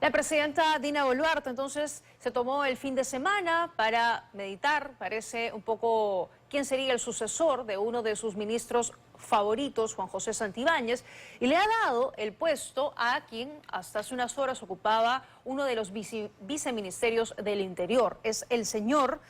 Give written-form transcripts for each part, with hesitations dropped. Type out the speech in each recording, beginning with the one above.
La presidenta Dina Boluarte entonces se tomó el fin de semana para meditar, parece un poco quién sería el sucesor de uno de sus ministros favoritos, Juan José Santibáñez, y le ha dado el puesto a quien hasta hace unas horas ocupaba uno de los viceministerios del Interior. Es el señor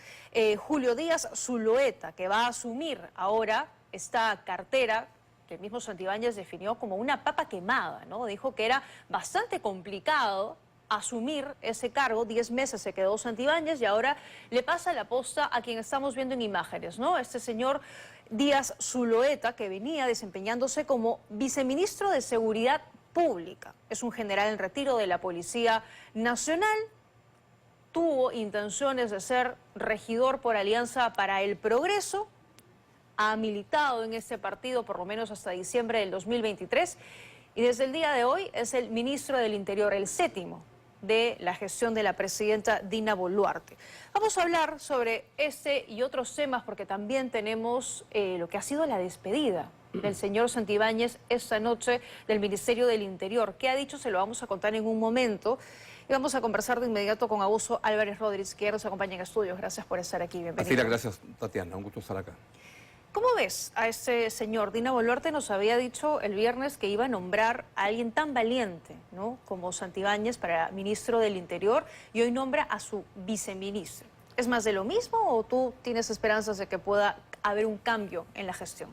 Julio Díaz Zulueta, que va a asumir ahora esta cartera que el mismo Santibáñez definió como una papa quemada, ¿no? Dijo que era bastante complicado asumir ese cargo. 10 meses se quedó Santibáñez y ahora le pasa la posta a quien estamos viendo en imágenes, ¿no? Este señor Díaz Zulueta, que venía desempeñándose como viceministro de Seguridad Pública. Es un general en retiro de la Policía Nacional. Tuvo intenciones de ser regidor por Alianza para el Progreso. Ha militado en este partido por lo menos hasta diciembre del 2023 y desde el día de hoy es el ministro del Interior, el séptimo de la gestión de la presidenta Dina Boluarte. Vamos a hablar sobre este y otros temas porque también tenemos lo que ha sido la despedida del señor Santibáñez esta noche del Ministerio del Interior. ¿Qué ha dicho? Se lo vamos a contar en un momento. Y vamos a conversar de inmediato con Augusto Álvarez Rodríguez, que nos acompaña en estudios. Gracias por estar aquí. Bienvenido. Así, gracias, Tatiana. Un gusto estar acá. ¿Cómo ves a este señor? Dina Boluarte nos había dicho el viernes que iba a nombrar a alguien tan valiente, ¿no?, como Santibáñez para ministro del Interior, y hoy nombra a su viceministro. ¿Es más de lo mismo o tú tienes esperanzas de que pueda haber un cambio en la gestión?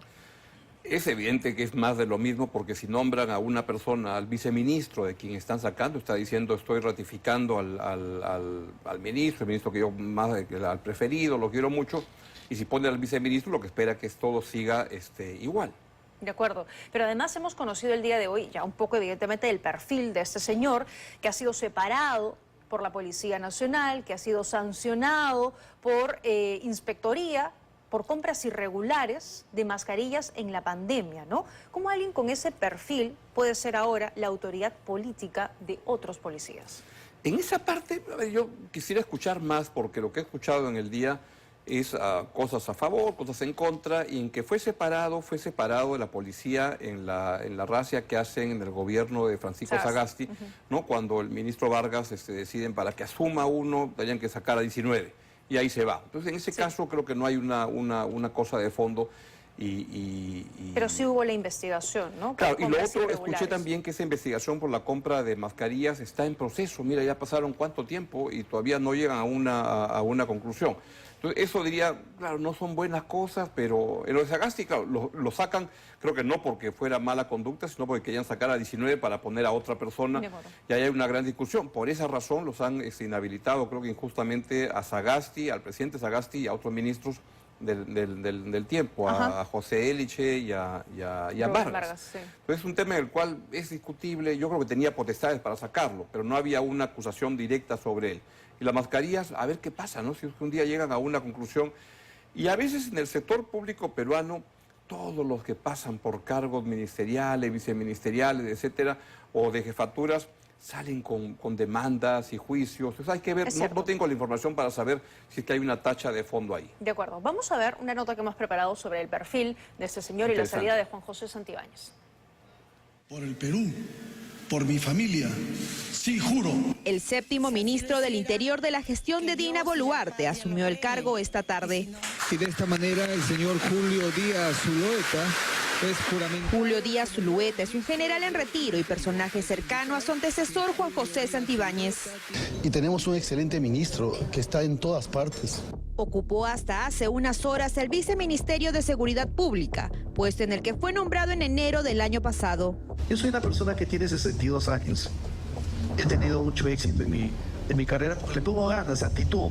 Es evidente que es más de lo mismo porque si nombran a una persona, al viceministro de quien están sacando, está diciendo estoy ratificando al ministro, el ministro que yo más al preferido, lo quiero mucho. Y si pone al viceministro, lo que espera es que todo siga igual. De acuerdo. Pero además hemos conocido el día de hoy ya un poco evidentemente el perfil de este señor que ha sido separado por la Policía Nacional, que ha sido sancionado por inspectoría, por compras irregulares de mascarillas en la pandemia, ¿no? ¿Cómo alguien con ese perfil puede ser ahora la autoridad política de otros policías? En esa parte, yo quisiera escuchar más porque lo que he escuchado en el día es cosas a favor, cosas en contra, y en que fue separado de la policía en la racia que hacen en el gobierno de Francisco Sagasti, ¿no? Cuando el ministro Vargas deciden para que asuma uno, tenían que sacar a 19, y ahí se va. Entonces, en ese caso creo que no hay una cosa de fondo. Pero sí hubo la investigación, ¿no? Claro, y lo otro, escuché también que esa investigación por la compra de mascarillas está en proceso. Mira, ya pasaron cuánto tiempo y todavía no llegan a una conclusión. Entonces, eso diría, claro, no son buenas cosas, pero en lo de Sagasti, claro, lo sacan, creo que no porque fuera mala conducta, sino porque querían sacar a 19 para poner a otra persona, y ahí hay una gran discusión. Por esa razón los han inhabilitado, creo que injustamente, a Sagasti, al presidente Sagasti y a otros ministros del tiempo, a José Eliche y a Vargas. Sí. Entonces es un tema en el cual es discutible. Yo creo que tenía potestades para sacarlo, pero no había una acusación directa sobre él. Y las mascarillas, a ver qué pasa, ¿no? Si un día llegan a una conclusión. Y a veces en el sector público peruano, todos los que pasan por cargos ministeriales, viceministeriales, etcétera, o de jefaturas, salen con demandas y juicios. Entonces hay que ver, no tengo la información para saber si es que hay una tacha de fondo ahí. De acuerdo. Vamos a ver una nota que hemos preparado sobre el perfil de este señor y la salida de Juan José Santibáñez. Por el Perú, por mi familia, sí juro. El séptimo ministro del Interior de la gestión de Dina Boluarte asumió el cargo esta tarde. Y de esta manera el señor Julio Díaz Zulueta es juramentado. Julio Díaz Zulueta es un general en retiro y personaje cercano a su antecesor Juan José Santibáñez. Y tenemos un excelente ministro que está en todas partes. Ocupó hasta hace unas horas el viceministerio de Seguridad Pública, puesto en el que fue nombrado en enero del año pasado. Yo soy una persona que tiene 62 años. He tenido mucho éxito en mi carrera porque le pongo ganas, actitud.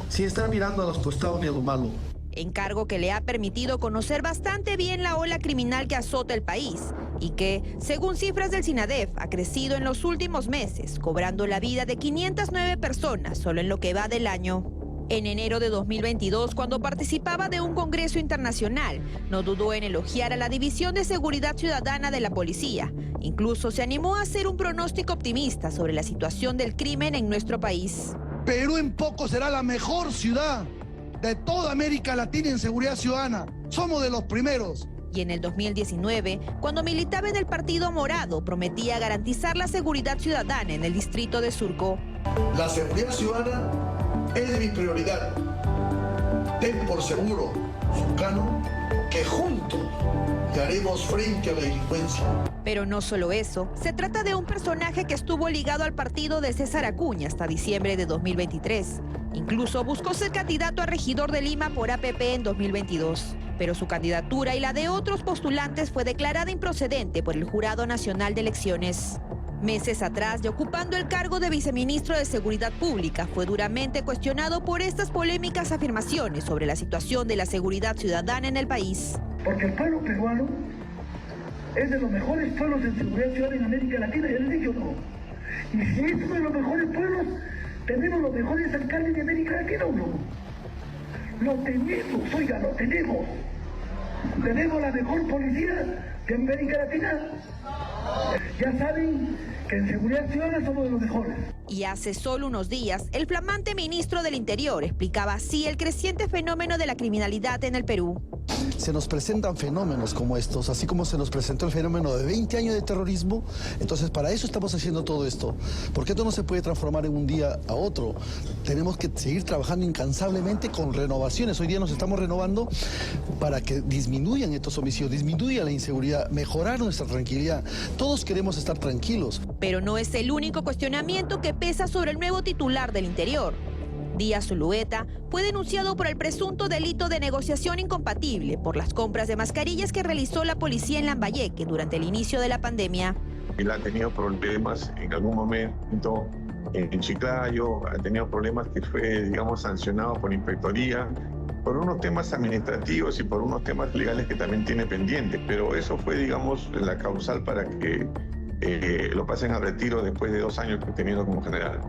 Sin estar mirando a los costados ni a lo malo. Encargo que le ha permitido conocer bastante bien la ola criminal que azota el país y que, según cifras del SINADEF, ha crecido en los últimos meses, cobrando la vida de 509 personas solo en lo que va del año. En enero de 2022, cuando participaba de un congreso internacional, no dudó en elogiar a la División de Seguridad Ciudadana de la Policía. Incluso se animó a hacer un pronóstico optimista sobre la situación del crimen en nuestro país. Perú en poco será la mejor ciudad de toda América Latina en seguridad ciudadana. Somos de los primeros. Y en el 2019, cuando militaba en el Partido Morado, prometía garantizar la seguridad ciudadana en el distrito de Surco. La seguridad ciudadana es mi prioridad. Ten por seguro, surcano, que juntos le haremos frente a la delincuencia. Pero no solo eso, se trata de un personaje que estuvo ligado al partido de César Acuña hasta diciembre de 2023. Incluso buscó ser candidato a regidor de Lima por APP en 2022. Pero su candidatura y la de otros postulantes fue declarada improcedente por el Jurado Nacional de Elecciones. Meses atrás, y ocupando el cargo de viceministro de Seguridad Pública, fue duramente cuestionado por estas polémicas afirmaciones sobre la situación de la seguridad ciudadana en el país. Porque el pueblo peruano es de los mejores pueblos de seguridad ciudadana en América Latina, ya les dije o no. Y si es uno de los mejores pueblos, tenemos los mejores alcaldes de América Latina o no. Lo tenemos, oiga, lo tenemos. Tenemos la mejor policía de América Latina. Ya saben que en seguridad ciudadana somos de los mejores. Y hace solo unos días, el flamante ministro del Interior explicaba así el creciente fenómeno de la criminalidad en el Perú. Se nos presentan fenómenos como estos, así como se nos presentó el fenómeno de 20 años de terrorismo. Entonces, para eso estamos haciendo todo esto. Porque esto no se puede transformar en un día a otro. Tenemos que seguir trabajando incansablemente con renovaciones. Hoy día nos estamos renovando para que disminuyan estos homicidios, disminuya la inseguridad, mejorar nuestra tranquilidad. Todos queremos estar tranquilos. Pero no es el único cuestionamiento que pesa sobre el nuevo titular del Interior. Díaz Zulueta fue denunciado por el presunto delito de negociación incompatible por las compras de mascarillas que realizó la policía en Lambayeque durante el inicio de la pandemia. Él ha tenido problemas en algún momento en Chiclayo, ha tenido problemas que fue, digamos, sancionado por inspectoría, por unos temas administrativos y por unos temas legales que también tiene pendientes, pero eso fue, digamos, la causal para que lo pasen a retiro después de 2 años que tenido como general.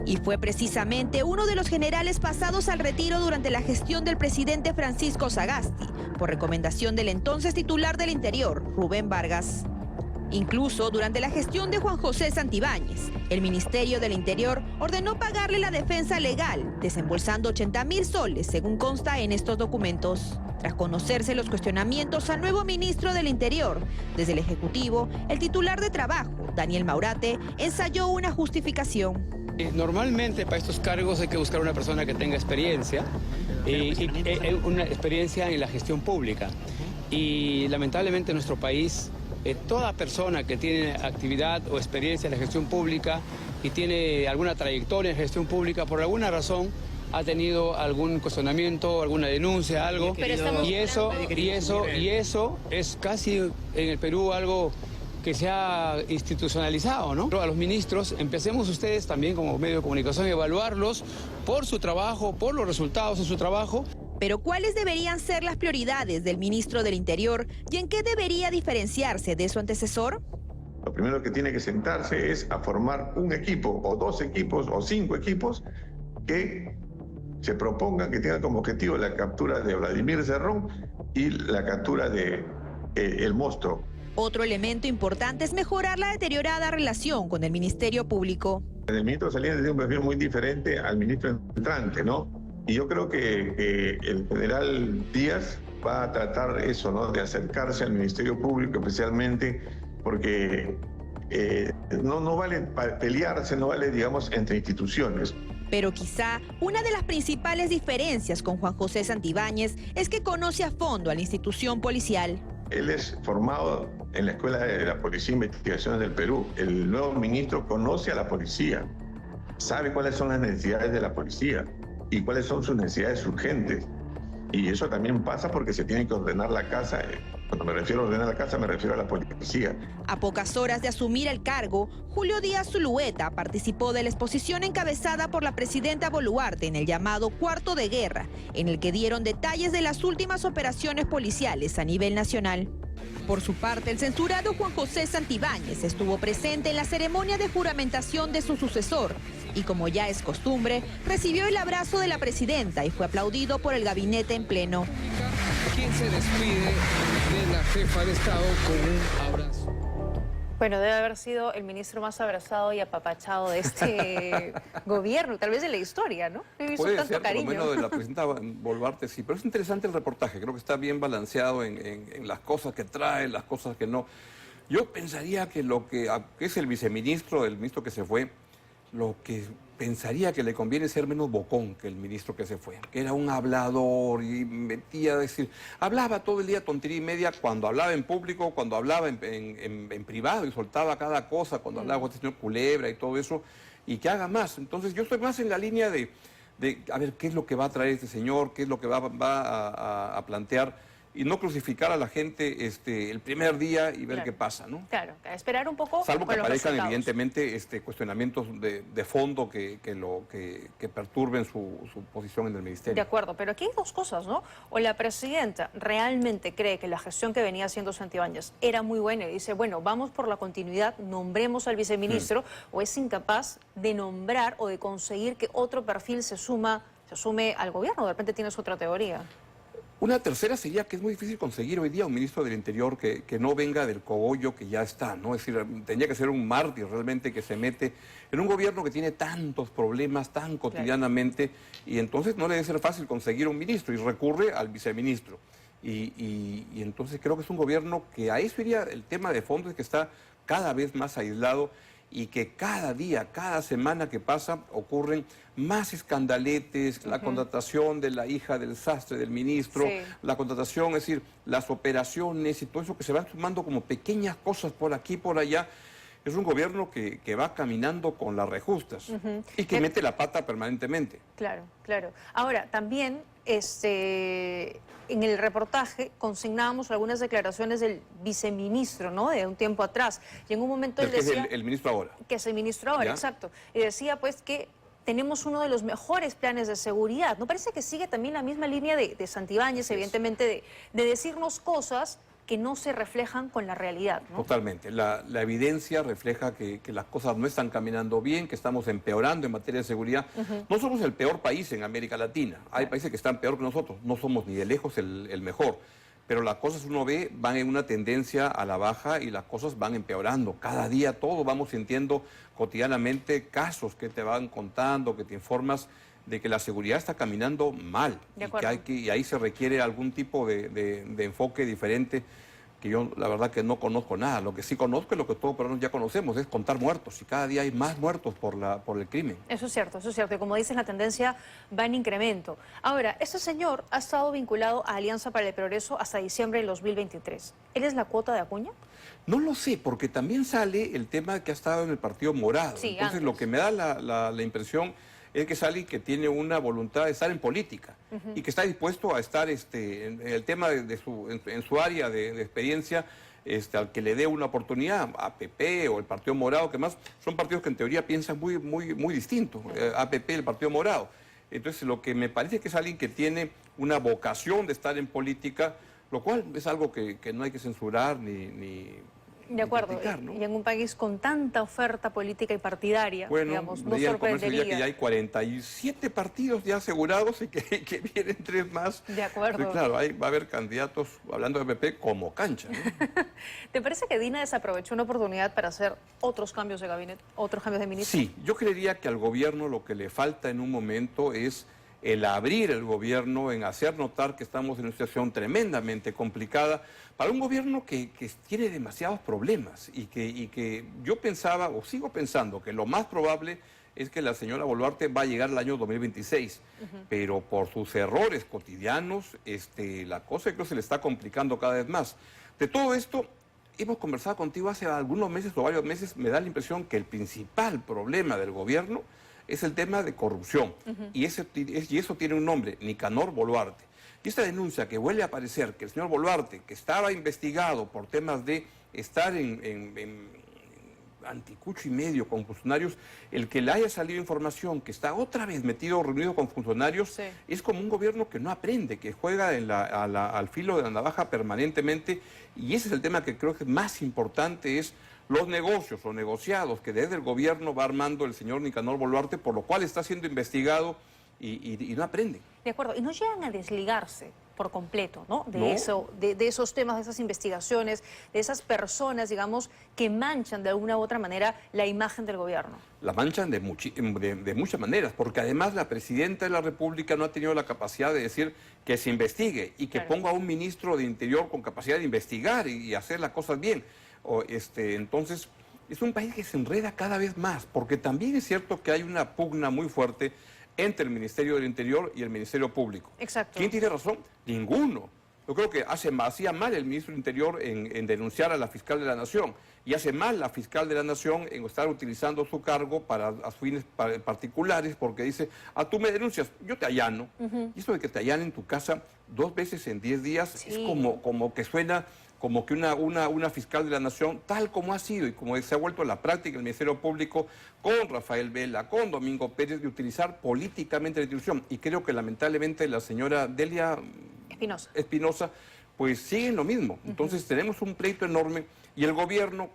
Y fue precisamente uno de los generales pasados al retiro durante la gestión del presidente Francisco Sagasti, por recomendación del entonces titular del Interior, Rubén Vargas. Incluso durante la gestión de Juan José Santibáñez, el Ministerio del Interior ordenó pagarle la defensa legal, desembolsando 80.000 soles, según consta en estos documentos. Tras conocerse los cuestionamientos al nuevo ministro del Interior, desde el Ejecutivo, el titular de Trabajo, Daniel Maurate, ensayó una justificación. Normalmente para estos cargos hay que buscar una persona que tenga experiencia, una experiencia en la gestión pública. Y lamentablemente en nuestro país, toda persona que tiene actividad o experiencia en la gestión pública y tiene alguna trayectoria en gestión pública, por alguna razón ha tenido algún cuestionamiento, alguna denuncia, algo. Y eso es casi en el Perú algo que se ha institucionalizado, ¿no? A los ministros, empecemos ustedes también como medio de comunicación a evaluarlos por su trabajo, por los resultados de su trabajo. Pero ¿cuáles deberían ser las prioridades del ministro del Interior y en qué debería diferenciarse de su antecesor? Lo primero que tiene que sentarse es a formar un equipo, o 2 equipos, o 5 equipos, que se propongan, que tengan como objetivo la captura de Vladimir Cerrón y la captura de El Monstruo. Otro elemento importante es mejorar la deteriorada relación con el Ministerio Público. El ministro Salinas tiene un perfil muy diferente al ministro entrante, ¿no? Y yo creo que el general Díaz va a tratar eso, ¿no? De acercarse al Ministerio Público, especialmente porque no vale pelearse, no vale, digamos, entre instituciones. Pero quizá una de las principales diferencias con Juan José Santibáñez es que conoce a fondo a la institución policial. Él es formado en la Escuela de la Policía e Investigaciones del Perú. El nuevo ministro conoce a la policía, sabe cuáles son las necesidades de la policía y cuáles son sus necesidades urgentes. Y eso también pasa porque se tiene que ordenar la casa. Cuando me refiero a ordenar la casa, me refiero a la policía. A pocas horas de asumir el cargo, Julio Díaz Zulueta participó de la exposición encabezada por la presidenta Boluarte en el llamado Cuarto de Guerra, en el que dieron detalles de las últimas operaciones policiales a nivel nacional. Por su parte, el censurado Juan José Santibáñez estuvo presente en la ceremonia de juramentación de su sucesor y, como ya es costumbre, recibió el abrazo de la presidenta y fue aplaudido por el gabinete en pleno. ¿Quién se despide de la jefa de Estado con un abrazo? Bueno, debe haber sido el ministro más abrazado y apapachado de este gobierno, tal vez de la historia, ¿no? He visto Puede tanto ser, cariño. por lo menos de la presidenta Boluarte, sí. Pero es interesante el reportaje, creo que está bien balanceado en las cosas que trae, las cosas que no. Yo pensaría que lo que es el viceministro, el ministro que se fue, lo que pensaría que le conviene ser menos bocón que el ministro que se fue, que era un hablador y metía a decir, hablaba todo el día tontería y media cuando hablaba en público, cuando hablaba en privado y soltaba cada cosa, cuando hablaba con el señor Culebra y todo eso, y que haga más. Entonces yo estoy más en la línea de a ver qué es lo que va a traer este señor, qué es lo que va a plantear, y no crucificar a la gente el primer día y ver qué pasa, ¿no? Claro, esperar un poco. Salvo que con los aparezcan resultados. evidentemente cuestionamientos de fondo que perturben su posición en el ministerio. De acuerdo, pero aquí hay dos cosas, ¿no? O la presidenta realmente cree que la gestión que venía haciendo Santibáñez era muy buena y dice, bueno, vamos por la continuidad, nombremos al viceministro, o es incapaz de nombrar o de conseguir que otro perfil se sume al gobierno. De repente tienes otra teoría. Una tercera sería que es muy difícil conseguir hoy día un ministro del Interior que no venga del cogollo que ya está, ¿no? Es decir, tendría que ser un mártir realmente que se mete en un gobierno que tiene tantos problemas tan cotidianamente, y entonces no le debe ser fácil conseguir un ministro y recurre al viceministro. Y entonces creo que es un gobierno que a eso iría. El tema de fondo es que está cada vez más aislado y que cada día, cada semana que pasa, ocurren más escandaletes, la contratación de la hija del sastre del ministro, la contratación, es decir, las operaciones y todo eso que se van sumando como pequeñas cosas por aquí, por allá. Es un gobierno que va caminando con las rejustas y que mete la pata permanentemente. Claro, claro. Ahora, también en el reportaje consignábamos algunas declaraciones del viceministro, ¿no? De un tiempo atrás. Y en un momento él decía... Que es el ministro ahora. Que es el ministro ahora, exacto. Y decía, pues, que tenemos uno de los mejores planes de seguridad. ¿No parece que sigue también la misma línea de Santibáñez, evidentemente, de decirnos cosas que no se reflejan con la realidad, ¿no? Totalmente. La evidencia refleja que las cosas no están caminando bien, que estamos empeorando en materia de seguridad. No somos el peor país en América Latina. Hay países que están peor que nosotros. No somos ni de lejos el mejor. Pero las cosas, uno ve, van en una tendencia a la baja y las cosas van empeorando. Cada día todos vamos sintiendo cotidianamente casos que te van contando, que te informas de que la seguridad está caminando mal y ahí se requiere algún tipo de enfoque diferente, que yo la verdad que no conozco nada. Lo que sí conozco es lo que todos peruanos ya conocemos, es contar muertos, y cada día hay más muertos por el crimen. Eso es cierto, y como dices, la tendencia va en incremento. Ahora, este señor ha estado vinculado a Alianza para el Progreso hasta diciembre del 2023. ¿Él es la cuota de Acuña? No lo sé, porque también sale el tema de que ha estado en el Partido Morado. Sí, entonces antes. Lo que me da la impresión es que es alguien que tiene una voluntad de estar en política y que está dispuesto a estar en el tema en su área de experiencia, al que le dé una oportunidad. APP o el Partido Morado, que más son partidos que en teoría piensan muy distinto. APP y el Partido Morado. Entonces lo que me parece que es alguien que tiene una vocación de estar en política, lo cual es algo que no hay que censurar ni De acuerdo, ¿no? Y en un país con tanta oferta política y partidaria, digamos, no sorprendería. Que ya hay 47 partidos ya asegurados y que vienen 3 más. De acuerdo. Entonces, claro, va a haber candidatos, hablando de PP, como cancha, ¿no? ¿Te parece que Dina desaprovechó una oportunidad para hacer otros cambios de gabinete, otros cambios de ministro? Sí, yo creería que al gobierno lo que le falta en un momento es el abrir el gobierno, en hacer notar que estamos en una situación tremendamente complicada para un gobierno que tiene demasiados problemas y que yo pensaba, o sigo pensando, que lo más probable es que la señora Boluarte va a llegar al año 2026, pero por sus errores cotidianos, la cosa creo que se le está complicando cada vez más. De todo esto, hemos conversado contigo hace algunos meses o varios meses, me da la impresión que el principal problema del gobierno es el tema de corrupción, y eso tiene un nombre, Nicanor Boluarte. Y esta denuncia que vuelve a aparecer, que el señor Boluarte, que estaba investigado por temas de estar en anticucho y medio con funcionarios, el que le haya salido información que está otra vez reunido con funcionarios, es como un gobierno que no aprende, que juega al filo de la navaja permanentemente, y ese es el tema que creo que es más importante, es los negocios o negociados que desde el gobierno va armando el señor Nicanor Boluarte, por lo cual está siendo investigado y no aprende. De acuerdo, y no llegan a desligarse por completo, ¿no? No. De esos temas, de esas investigaciones, de esas personas, digamos, que manchan de alguna u otra manera la imagen del gobierno. La manchan de muchas maneras, porque además la presidenta de la República no ha tenido la capacidad de decir que se investigue y que Claro. ponga a un ministro de Interior con capacidad de investigar y hacer las cosas bien. Entonces, es un país que se enreda cada vez más, porque también es cierto que hay una pugna muy fuerte entre el Ministerio del Interior y el Ministerio Público. Exacto. ¿Quién tiene razón? Ninguno. Yo creo que hacía mal el ministro del Interior en denunciar a la fiscal de la Nación, y hace mal la fiscal de la Nación en estar utilizando su cargo para fines particulares, porque dice, tú me denuncias, yo te allano. Y eso de que te allanen en tu casa 2 veces en 10 días Sí. es como que suena como que una fiscal de la Nación, tal como ha sido y como se ha vuelto la práctica del Ministerio Público con Rafael Vela, con Domingo Pérez, de utilizar políticamente la institución. Y creo que lamentablemente la señora Delia Espinosa, pues sigue en lo mismo. Entonces tenemos un pleito enorme y el gobierno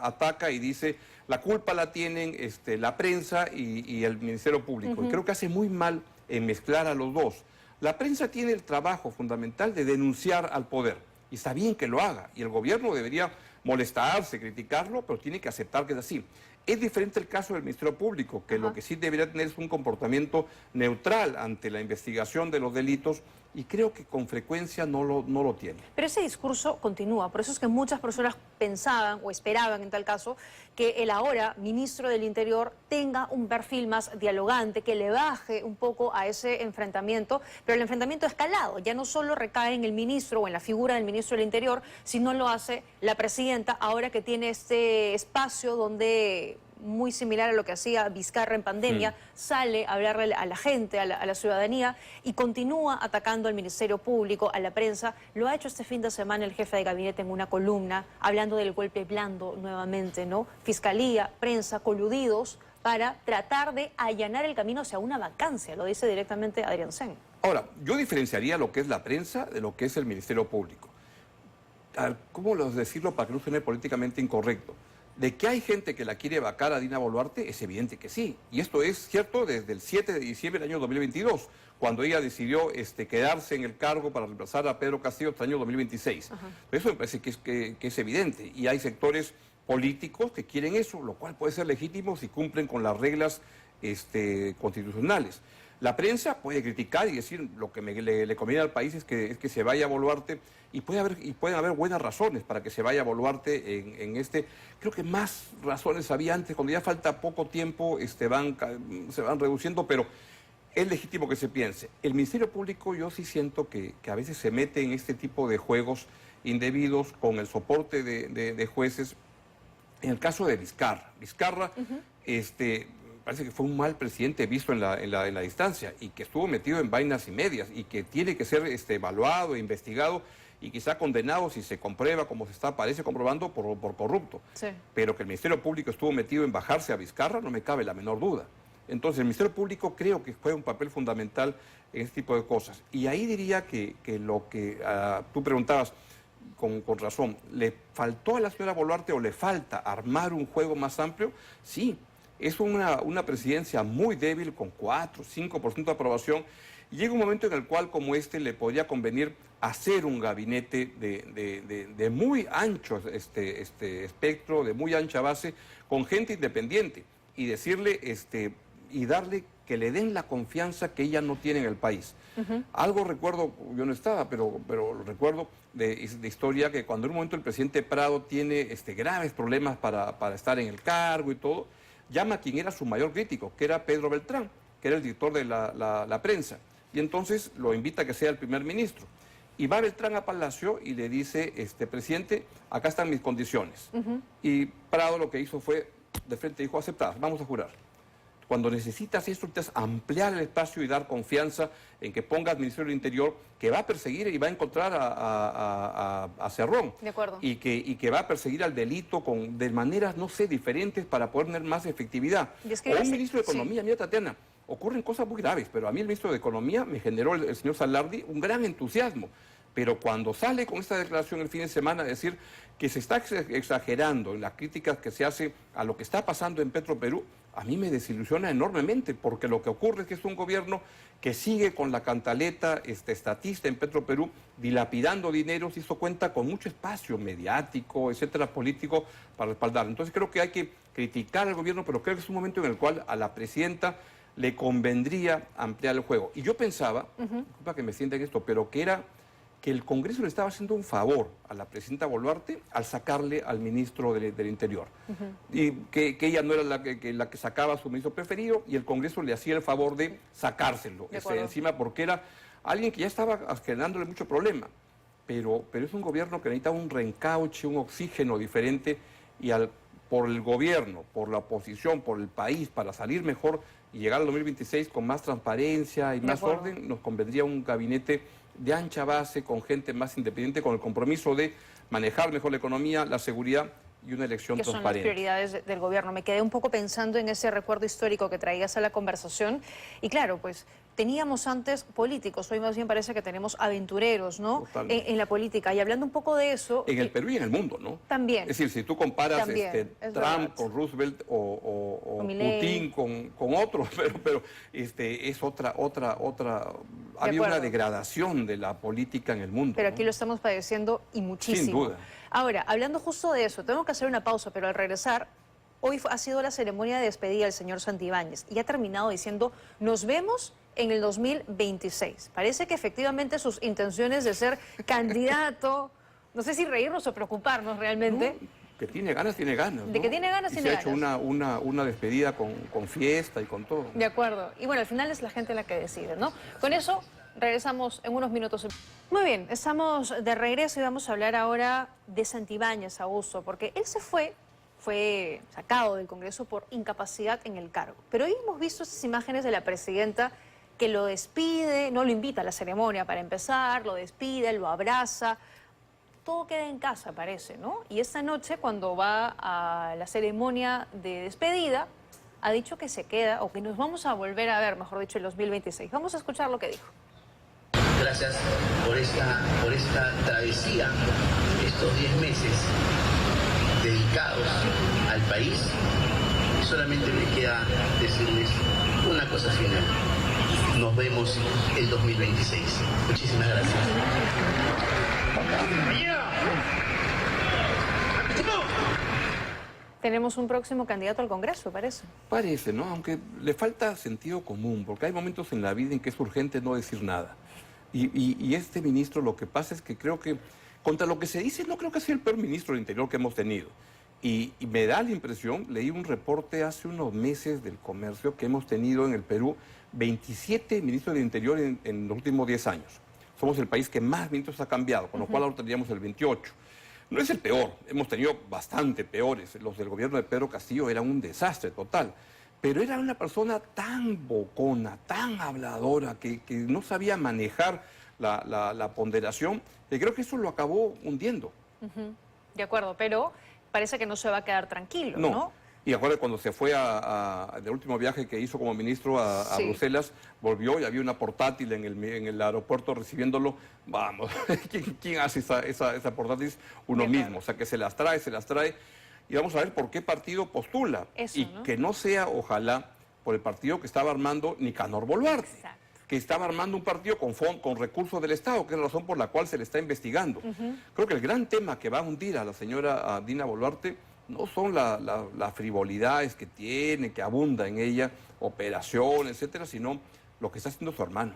ataca y dice, la culpa la tienen la prensa y el Ministerio Público. Y creo que hace muy mal en mezclar a los dos. La prensa tiene el trabajo fundamental de denunciar al poder. Y está bien que lo haga, y el gobierno debería molestarse, criticarlo, pero tiene que aceptar que es así. Es diferente el caso del Ministerio Público, que lo que sí debería tener es un comportamiento neutral ante la investigación de los delitos, y creo que con frecuencia no lo tiene. Pero ese discurso continúa, por eso es que muchas personas pensaban o esperaban en tal caso que el ahora ministro del Interior tenga un perfil más dialogante, que le baje un poco a ese enfrentamiento, pero el enfrentamiento escalado ya no solo recae en el ministro o en la figura del ministro del Interior, sino lo hace la presidenta ahora que tiene este espacio donde, muy similar a lo que hacía Vizcarra en pandemia, sale a hablarle a la gente, a la ciudadanía, y continúa atacando al Ministerio Público, a la prensa. Lo ha hecho este fin de semana el jefe de gabinete en una columna, hablando del golpe blando nuevamente, ¿no? Fiscalía, prensa, coludidos para tratar de allanar el camino hacia una vacancia, lo dice directamente Adrián Sen. Ahora, yo diferenciaría lo que es la prensa de lo que es el Ministerio Público. ¿Cómo decirlo para que no suene políticamente incorrecto? De que hay gente que la quiere vacar a Dina Boluarte, es evidente que sí. Y esto es cierto desde el 7 de diciembre del año 2022, cuando ella decidió quedarse en el cargo para reemplazar a Pedro Castillo hasta el año 2026. Eso me parece que es evidente. Y hay sectores políticos que quieren eso, lo cual puede ser legítimo si cumplen con las reglas constitucionales. La prensa puede criticar y decir lo que le conviene al país es que se vaya a Boluarte, y pueden haber buenas razones para que se vaya a Boluarte creo que más razones había antes, cuando ya falta poco tiempo se van reduciendo, pero es legítimo que se piense. El Ministerio Público, yo sí siento que a veces se mete en este tipo de juegos indebidos con el soporte de jueces. En el caso de Vizcarra, parece que fue un mal presidente visto en la distancia, y que estuvo metido en vainas y medias, y que tiene que ser evaluado e investigado, y quizá condenado si se comprueba, como parece comprobando, por corrupto. Sí. Pero que el Ministerio Público estuvo metido en bajarse a Vizcarra, no me cabe la menor duda. Entonces el Ministerio Público creo que juega un papel fundamental en este tipo de cosas. Y ahí diría que lo que tú preguntabas con razón, ¿le faltó a la señora Boluarte o le falta armar un juego más amplio? Sí. Es una presidencia muy débil, con 4 o 5% de aprobación, y llega un momento en el cual, como le podría convenir hacer un gabinete de muy ancho espectro, de muy ancha base, con gente independiente, y decirle, y darle que le den la confianza que ella no tiene en el país. Algo recuerdo, yo no estaba, pero recuerdo de historia, que cuando en un momento el presidente Prado tiene graves problemas para estar en el cargo y todo, llama a quien era su mayor crítico, que era Pedro Beltrán, que era el director de la prensa, y entonces lo invita a que sea el primer ministro. Y va Beltrán a Palacio y le dice, presidente, acá están mis condiciones. Y Prado lo que hizo fue, de frente dijo, aceptadas, vamos a jurar. Cuando necesitas eso, necesitas ampliar el espacio y dar confianza en que pongas al Ministerio del Interior, que va a perseguir y va a encontrar a Cerrón. De acuerdo. Y que va a perseguir al delito de maneras, no sé, diferentes, para poder tener más efectividad. O un ministro de Economía, mira, Tatiana, ocurren cosas muy graves, pero a mí el ministro de Economía me generó el señor Salardi un gran entusiasmo. Pero cuando sale con esta declaración el fin de semana a decir que se está exagerando en las críticas que se hace a lo que está pasando en Petroperú, a mí me desilusiona enormemente, porque lo que ocurre es que es un gobierno que sigue con la cantaleta estatista en Petroperú, dilapidando dineros, y eso cuenta con mucho espacio mediático, etcétera, político, para respaldar. Entonces creo que hay que criticar al gobierno, pero creo que es un momento en el cual a la presidenta le convendría ampliar el juego. Y yo pensaba, disculpa que me sienta en esto, pero que el Congreso le estaba haciendo un favor a la presidenta Boluarte al sacarle al ministro del Interior. Y que ella no era la que sacaba a su ministro preferido, y el Congreso le hacía el favor de sacárselo encima, porque era alguien que ya estaba generándole mucho problema. Pero es un gobierno que necesita un reencauche, un oxígeno diferente, y por el gobierno, por la oposición, por el país, para salir mejor y llegar al 2026 con más transparencia y más orden, nos convendría un gabinete de ancha base, con gente más independiente, con el compromiso de manejar mejor la economía, la seguridad y una elección transparente. Que son las prioridades del gobierno. Me quedé un poco pensando en ese recuerdo histórico que traías a la conversación. Y claro, pues teníamos antes políticos, hoy más bien parece que tenemos aventureros, ¿no? En la política. Y hablando un poco de eso... En el Perú y en el mundo, ¿no? También. Es decir, si tú comparas Trump con Roosevelt o Putin con otros, pero es otra... Había una degradación de la política en el mundo. Pero aquí lo estamos padeciendo y muchísimo. Sin duda. Ahora, hablando justo de eso, tengo que hacer una pausa, pero al regresar, hoy ha sido la ceremonia de despedida del señor Santibáñez y ha terminado diciendo, nos vemos en el 2026. Parece que efectivamente sus intenciones de ser candidato, no sé si reírnos o preocuparnos realmente. No, que tiene ganas, tiene ganas. De que tiene ganas, tiene ganas. Se ha hecho una despedida con fiesta y con todo. De acuerdo. Y bueno, al final es la gente la que decide, ¿no? Con eso regresamos en unos minutos. Muy bien, estamos de regreso y vamos a hablar ahora de Santibáñez, Augusto, porque él fue sacado del Congreso por incapacidad en el cargo. Pero hoy hemos visto esas imágenes de la presidenta que lo despide, no lo invita a la ceremonia para empezar, lo despide, lo abraza. Todo queda en casa, parece, ¿no? Y esta noche, cuando va a la ceremonia de despedida, ha dicho que se queda, o que nos vamos a volver a ver, mejor dicho, en 2026. Vamos a escuchar lo que dijo. Gracias por esta travesía, estos 10 meses dedicados al país. Solamente me queda decirles una cosa final. Nos vemos el 2026. Muchísimas gracias. Tenemos un próximo candidato al Congreso, parece. Parece, ¿no? Aunque le falta sentido común, porque hay momentos en la vida en que es urgente no decir nada. Y este ministro, lo que pasa es que creo que, contra lo que se dice, no creo que sea el peor ministro del Interior que hemos tenido. Y me da la impresión, leí un reporte hace unos meses del Comercio, que hemos tenido en el Perú 27 ministros del Interior en los últimos 10 años. Somos el país que más ministros ha cambiado, con lo cual ahora tendríamos el 28. No es el peor, hemos tenido bastante peores. Los del gobierno de Pedro Castillo eran un desastre total. Pero era una persona tan bocona, tan habladora, que no sabía manejar la ponderación, que creo que eso lo acabó hundiendo. De acuerdo, pero parece que no se va a quedar tranquilo, ¿no? Y acuérdate, cuando se fue del último viaje que hizo como ministro a Bruselas, volvió y había una portátil en el aeropuerto recibiéndolo. Vamos, ¿quién hace esa portátil? Uno mismo, o sea, que se las trae. Y vamos a ver por qué partido postula. Eso, y ¿no? que no sea, ojalá, por el partido que estaba armando Nicanor Boluarte. Exacto. Que estaba armando un partido con recursos del Estado, que es la razón por la cual se le está investigando. Creo que el gran tema que va a hundir a la señora Dina Boluarte no son las frivolidades que tiene, que abunda en ella, operación, etcétera, sino lo que está haciendo su hermano.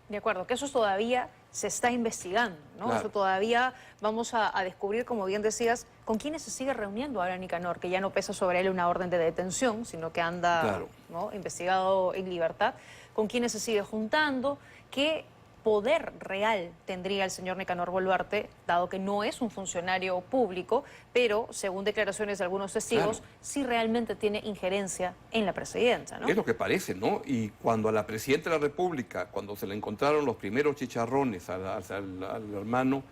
De acuerdo, que eso todavía se está investigando, ¿no? Claro. Eso todavía vamos a descubrir, como bien decías, con quiénes se sigue reuniendo ahora Nicanor, que ya no pesa sobre él una orden de detención, sino que anda, ¿no?, investigado en libertad, con quiénes se sigue juntando, qué poder real tendría el señor Nicanor Boluarte, dado que no es un funcionario público, pero según declaraciones de algunos testigos, sí realmente tiene injerencia en la presidencia, ¿no? Es lo que parece, ¿no? Y cuando a la presidenta de la República, cuando se le encontraron los primeros chicharrones al hermano,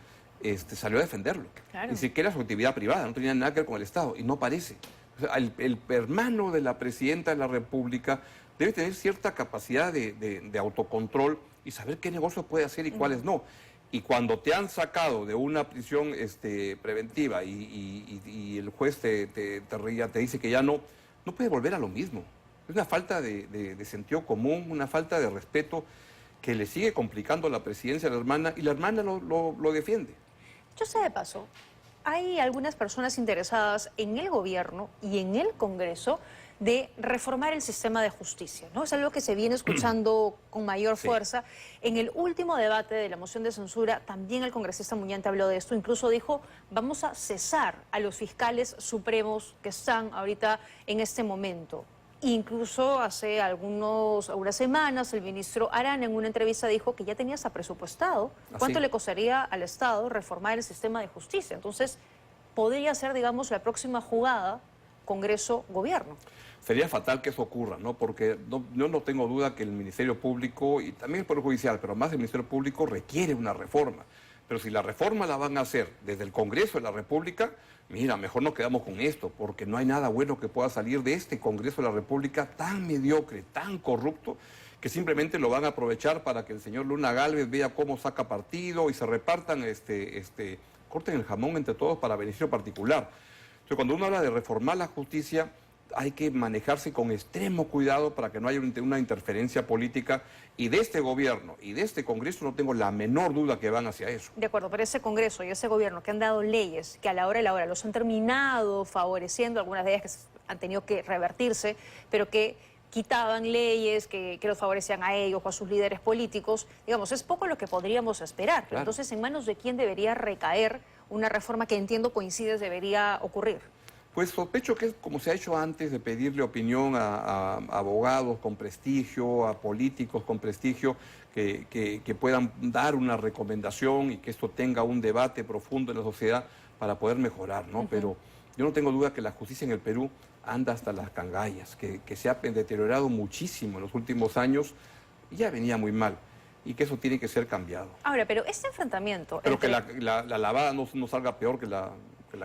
salió a defenderlo. Claro. Ni siquiera su actividad privada, no tenía nada que ver con el Estado, y no parece. O sea, el hermano de la presidenta de la República debe tener cierta capacidad de autocontrol y saber qué negocio puede hacer y cuáles no. Y cuando te han sacado de una prisión preventiva y el juez te dice que ya no, no puede volver a lo mismo. Es una falta de sentido común, una falta de respeto que le sigue complicando la presidencia a la hermana, y la hermana lo defiende. Yo sé de paso, hay algunas personas interesadas en el gobierno y en el Congreso de reformar el sistema de justicia, ¿no? Es algo que se viene escuchando con mayor fuerza. En el último debate de la moción de censura, también el congresista Muñante habló de esto, incluso dijo, vamos a cesar a los fiscales supremos que están ahorita en este momento. Incluso hace algunas semanas el ministro Arana en una entrevista dijo que ya tenía hasta presupuestado cuánto le costaría al Estado reformar el sistema de justicia. Entonces, podría ser, digamos, la próxima jugada Congreso-Gobierno. Sería fatal que eso ocurra, ¿no? Porque yo no tengo duda que el Ministerio Público, y también el Poder Judicial, pero más el Ministerio Público, requiere una reforma. Pero si la reforma la van a hacer desde el Congreso de la República, mira, mejor nos quedamos con esto, porque no hay nada bueno que pueda salir de este Congreso de la República tan mediocre, tan corrupto, que simplemente lo van a aprovechar para que el señor Luna Gálvez vea cómo saca partido y se repartan, corten el jamón entre todos para beneficio particular. Entonces, cuando uno habla de reformar la justicia, hay que manejarse con extremo cuidado para que no haya una interferencia política, y de este gobierno y de este Congreso no tengo la menor duda que van hacia eso. De acuerdo, pero ese Congreso y ese gobierno que han dado leyes que a la hora de la hora los han terminado favoreciendo, algunas de ellas que han tenido que revertirse, pero que quitaban leyes que los favorecían a ellos o a sus líderes políticos, digamos, es poco lo que podríamos esperar. Claro. Entonces, ¿en manos de quién debería recaer una reforma que entiendo coincides debería ocurrir? Pues sospecho que es como se ha hecho antes, de pedirle opinión a abogados con prestigio, a políticos con prestigio, que puedan dar una recomendación y que esto tenga un debate profundo en la sociedad para poder mejorar, ¿no? Pero yo no tengo duda que la justicia en el Perú anda hasta las cangallas, que se ha deteriorado muchísimo en los últimos años y ya venía muy mal, y que eso tiene que ser cambiado. Ahora, pero este enfrentamiento... Pero que la lavada no salga peor que la...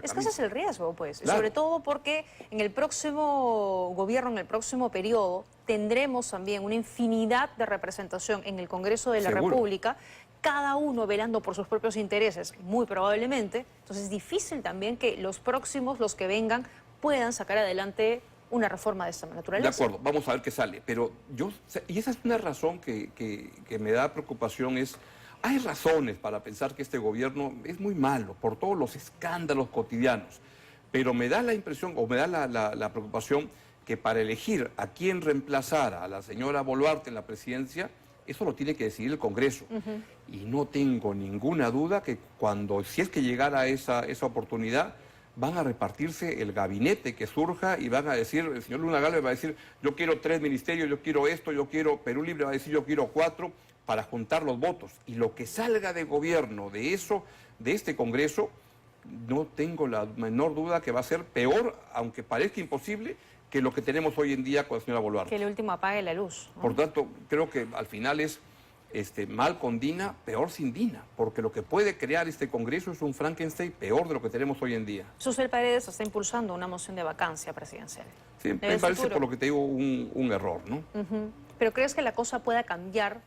Es que ese es el riesgo, pues, claro. Sobre todo porque en el próximo gobierno, en el próximo periodo, tendremos también una infinidad de representación en el Congreso de la República, cada uno velando por sus propios intereses, muy probablemente. Entonces es difícil también que los próximos, los que vengan, puedan sacar adelante una reforma de esta naturaleza. De acuerdo, vamos a ver qué sale. Pero y esa es una razón que me da preocupación, hay razones para pensar que este gobierno es muy malo por todos los escándalos cotidianos, pero me da la impresión, o me da la preocupación, que para elegir a quién reemplazar a la señora Boluarte en la presidencia, eso lo tiene que decidir el Congreso. Y no tengo ninguna duda que si es que llegara esa oportunidad, van a repartirse el gabinete que surja y van a decir, el señor Luna Gálvez va a decir, yo quiero 3 ministerios, yo quiero esto, yo quiero, Perú Libre va a decir, yo quiero 4, para juntar los votos. Y lo que salga de gobierno de eso, de este Congreso, no tengo la menor duda que va a ser peor, aunque parezca imposible, que lo que tenemos hoy en día con la señora Boluarte. Que el último apague la luz, ¿no? Por tanto, creo que al final es mal con Dina, peor sin Dina, porque lo que puede crear este Congreso es un Frankenstein peor de lo que tenemos hoy en día. Susel Paredes está impulsando una moción de vacancia presidencial. Sí, me parece, por lo que te digo, un error, ¿no? ¿Pero crees que la cosa pueda cambiar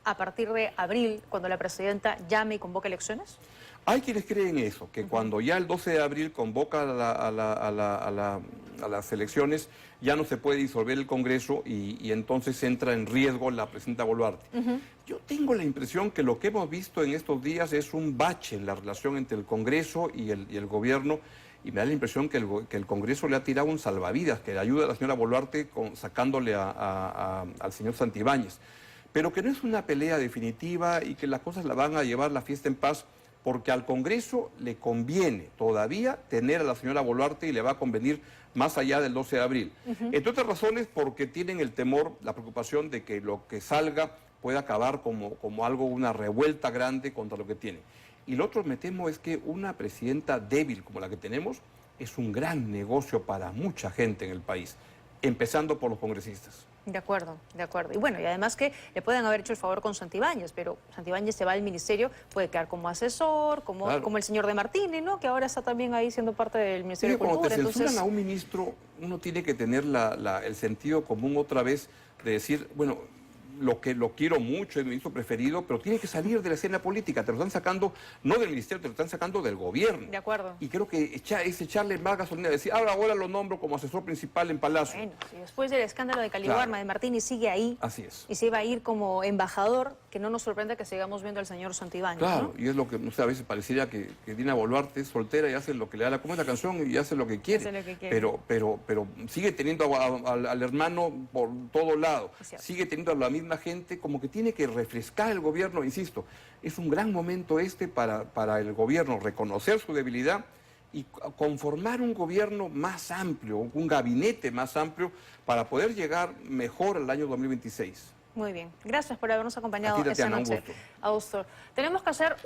a partir de abril, cuando la presidenta llame y convoque elecciones? Hay quienes creen eso, que cuando ya el 12 de abril convoca a las elecciones, ya no se puede disolver el Congreso y entonces entra en riesgo la presidenta Boluarte. Yo tengo la impresión que lo que hemos visto en estos días es un bache en la relación entre el Congreso y el gobierno, y me da la impresión que el Congreso le ha tirado un salvavidas, que le ayuda a la señora Boluarte sacándole al señor Santibáñez. Pero que no es una pelea definitiva y que las cosas la van a llevar la fiesta en paz, porque al Congreso le conviene todavía tener a la señora Boluarte y le va a convenir más allá del 12 de abril. Entre otras razones, porque tienen el temor, la preocupación de que lo que salga pueda acabar como algo, una revuelta grande contra lo que tiene. Y lo otro, me temo, es que una presidenta débil como la que tenemos es un gran negocio para mucha gente en el país, empezando por los congresistas. De acuerdo, de acuerdo. Y bueno, y además que le pueden haber hecho el favor con Santibáñez, pero Santibáñez se va al ministerio, puede quedar como asesor, como el señor de Martínez, ¿no? Que ahora está también ahí siendo parte del Ministerio de Cultura. Cuando te censuran a un ministro, uno tiene que tener el sentido común otra vez de decir, bueno, lo quiero mucho, es mi ministro preferido, pero tiene que salir de la escena política. Te lo están sacando, no del ministerio, te lo están sacando del gobierno. De acuerdo. Y creo que es echarle más gasolina, decir, ahora lo nombro como asesor principal en Palacio. Bueno, si después del escándalo de Caliwarma, de Martínez sigue ahí. Así es. Y se iba a ir como embajador, que no nos sorprende que sigamos viendo al señor Santibáñez. Claro, ¿no? y es lo que, no sé, a veces parecería que Dina Boluarte es soltera y hace lo que le da la, ¿cómo es la canción? Y hace lo que quiere. Hace lo que quiere. Pero sigue teniendo al hermano por todo lado. Sigue teniendo a la misma gente, como que tiene que refrescar el gobierno, insisto. Es un gran momento para el gobierno reconocer su debilidad y conformar un gobierno más amplio, un gabinete más amplio para poder llegar mejor al año 2026. Muy bien. Gracias por habernos acompañado A ti, esta Tatiana, un noche. gusto. Augusto. Tenemos que hacer